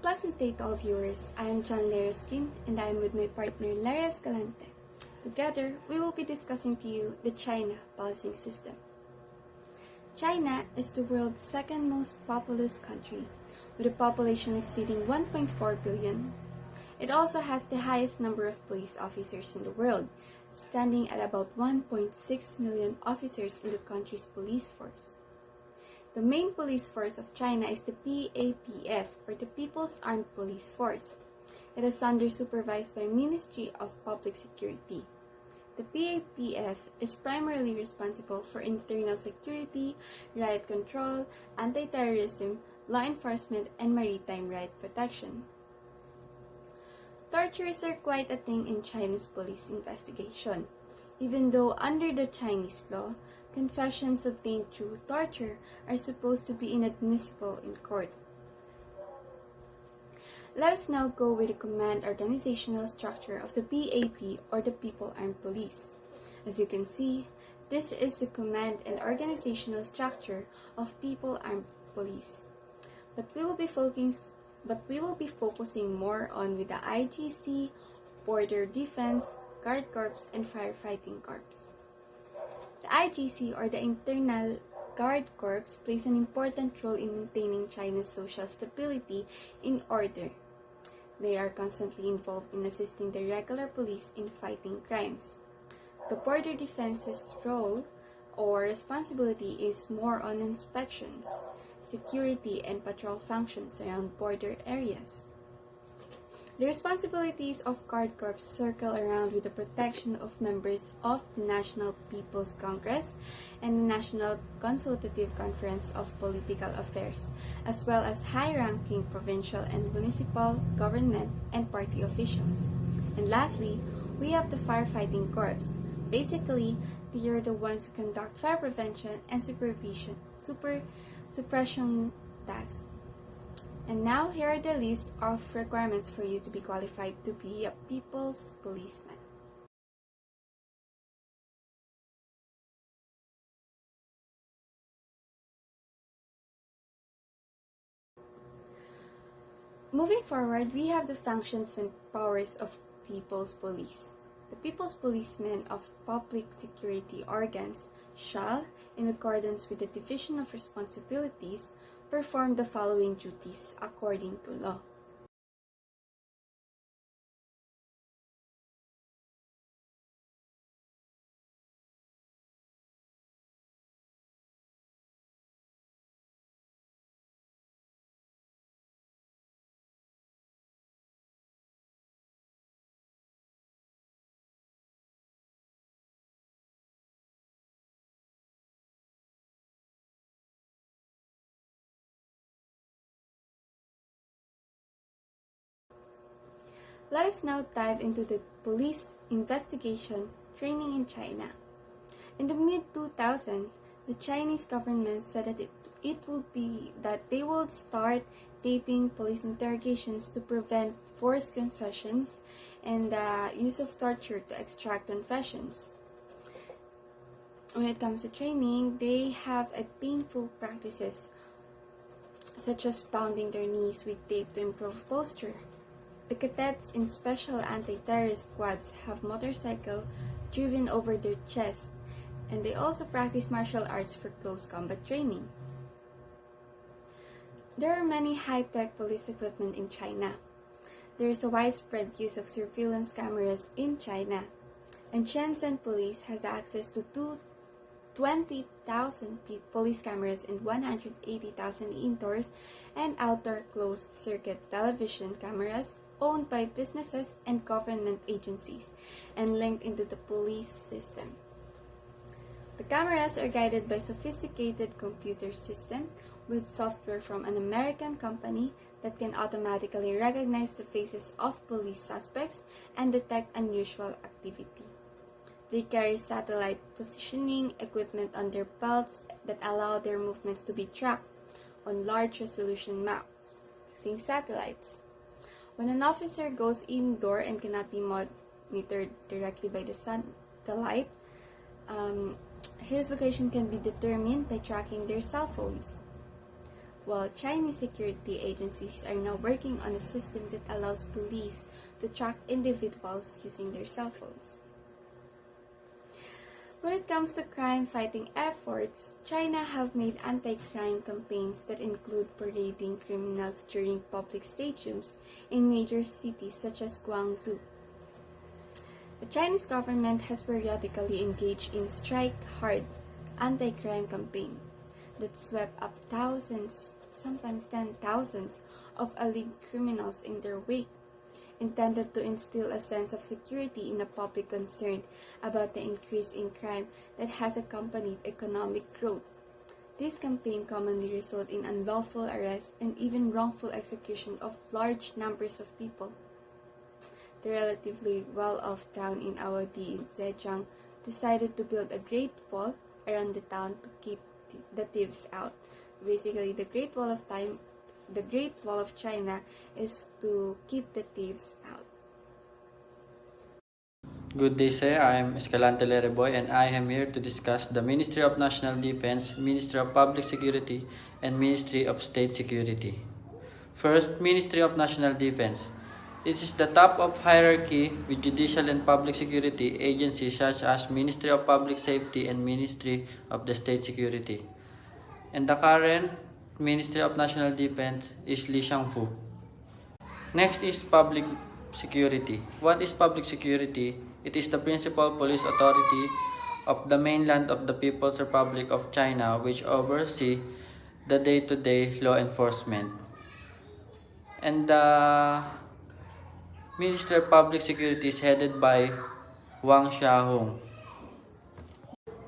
pleasant day to all viewers. I am John Lereskin and I am with my partner Lara Escalante. Together, we will be discussing to you the China policing system. China is the world's second most populous country, with a population exceeding 1.4 billion. It also has the highest number of police officers in the world, standing at about 1.6 million officers in the country's police force. The main police force of China is the PAPF, or the People's Armed Police Force. It is supervised by Ministry of Public Security. The PAPF is primarily responsible for internal security, riot control, anti-terrorism, law enforcement, and maritime right protection. Tortures are quite a thing in China's police investigation, even though under the Chinese law, confessions obtained through torture are supposed to be inadmissible in court. Let us now go with the command organizational structure of the PAP, or the People Armed Police. As you can see, this is the command and organizational structure of People Armed Police. But we will be focusing more on with the IGC, Border Defense, Guard Corps, and Firefighting Corps. The IGC, or the Internal Guard Corps, plays an important role in maintaining China's social stability and order. They are constantly involved in assisting the regular police in fighting crimes. The Border Defense's role or responsibility is more on inspections, security, and patrol functions around border areas. The responsibilities of Guard Corps circle around with the protection of members of the National People's Congress and the National Consultative Conference of Political Affairs, as well as high-ranking provincial and municipal government and party officials. And lastly, we have the Firefighting Corps. Basically, they are the ones who conduct fire prevention and suppression tasks. And now here are the list of requirements for you to be qualified to be a people's policeman. Moving forward, we have the functions and powers of People's Police. The People's Policemen of public security organs shall, in accordance with the Division of Responsibilities, perform the following duties according to law. Let us now dive into the police investigation training in China. In the mid-2000s, the Chinese government said that they would start taping police interrogations to prevent forced confessions and the use of torture to extract confessions. When it comes to training, they have painful practices such as pounding their knees with tape to improve posture. The cadets in special anti-terrorist squads have motorcycle driven over their chest, and they also practice martial arts for close combat training. There are many high-tech police equipment in China. There is a widespread use of surveillance cameras in China, and Shenzhen Police has access to 20,000 police cameras and 180,000 indoors and outdoor closed-circuit television cameras owned by businesses and government agencies and linked into the police system. The cameras are guided by sophisticated computer system with software from an American company that can automatically recognize the faces of police suspects and detect unusual activity. They carry satellite positioning equipment on their belts that allow their movements to be tracked on large resolution maps using satellites. When an officer goes indoor and cannot be monitored directly by the satellite, his location can be determined by tracking their cell phones. while Chinese security agencies are now working on a system that allows police to track individuals using their cell phones. When it comes to crime-fighting efforts, China have made anti-crime campaigns that include parading criminals during public stadiums in major cities such as Guangzhou. The Chinese government has periodically engaged in Strike Hard anti-crime campaign that swept up thousands, sometimes thousands, of alleged criminals in their wake, intended to instill a sense of security in the public concerned about the increase in crime that has accompanied economic growth. This campaign commonly results in unlawful arrest and even wrongful execution of large numbers of people. The relatively well-off town in Awadi in Zhejiang decided to build a great wall around the town to keep the thieves out. Basically, the Great Wall of China is to keep the thieves out. Good day, sir. I am Escalante Lereboy and I am here to discuss the Ministry of National Defense, Ministry of Public Security, and Ministry of State Security. First, Ministry of National Defense. This is the top of hierarchy with judicial and public security agencies such as Ministry of Public Safety and Ministry of the State Security. And the current Ministry of National Defense is Li Shangfu. Next is public security. What is public security? It is the principal police authority of the mainland of the People's Republic of China which oversee the day-to-day law enforcement. And the Ministry of Public Security is headed by Wang Xiaohong.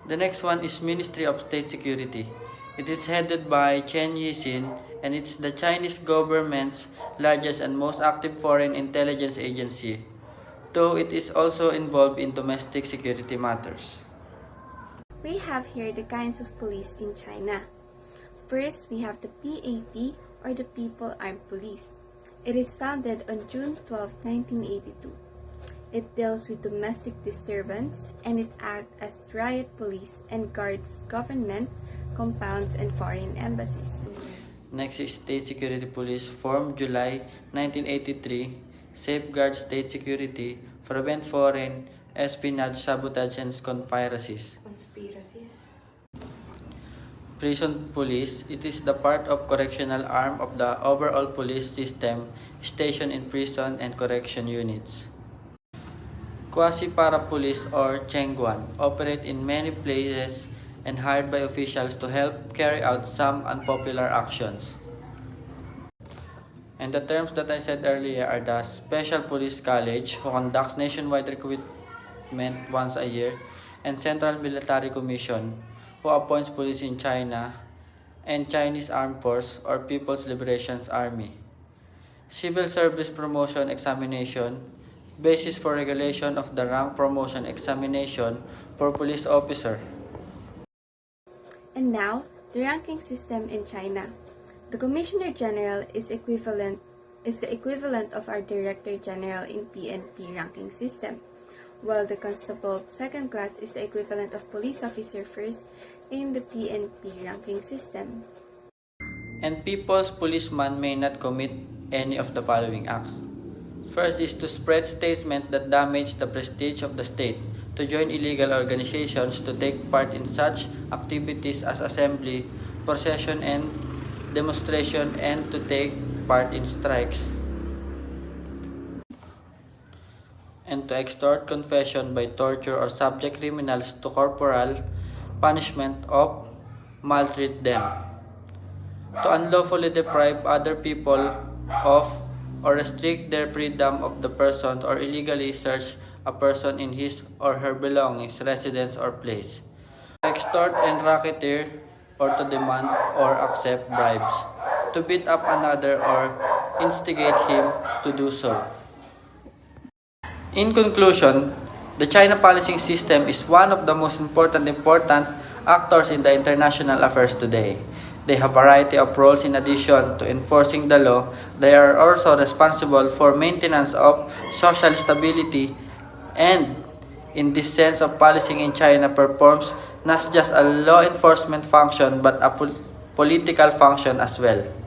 The next one is Ministry of State Security. It is headed by Chen Yixin and it's the Chinese government's largest and most active foreign intelligence agency, though it is also involved in domestic security matters. We have here the kinds of police in China. First, we have the PAP, or the People Armed Police. It is founded on June 12, 1982. It deals with domestic disturbance and it acts as riot police and guards government, compounds, and foreign embassies. Next is State Security Police, formed July 1983, safeguard state security, prevent foreign espionage, sabotage, and conspiracies. Prison Police. It is the part of correctional arm of the overall police system, stationed in prison and correction units. Quasi-para police or Chengguan operate in many places and hired by officials to help carry out some unpopular actions. And the terms that I said earlier are the Special Police College, who conducts nationwide recruitment once a year, and Central Military Commission, who appoints police in China, and Chinese Armed Force or People's Liberation Army. Civil Service Promotion Examination, basis for regulation of the rank promotion examination for police officer. And now, the ranking system in China. The Commissioner General is the equivalent of our Director General in PNP ranking system, while the Constable second class is the equivalent of Police Officer first in the PNP ranking system. And people's policeman may not commit any of the following acts. First is to spread statements that damage the prestige of the state, to join illegal organizations, to take part in such activities as assembly, procession, and demonstration, and to take part in strikes, and to extort confession by torture or subject criminals to corporal punishment of maltreat them, to unlawfully deprive other people of or restrict their freedom of the person or illegally search a person in his or her belongings, residence, or place, to extort and racketeer or to demand or accept bribes, to beat up another or instigate him to do so. In conclusion, the China policing system is one of the most important actors in the international affairs today. They have a variety of roles in addition to enforcing the law. They are also responsible for maintenance of social stability, and in this sense of policing in China performs not just a law enforcement function but a political function as well.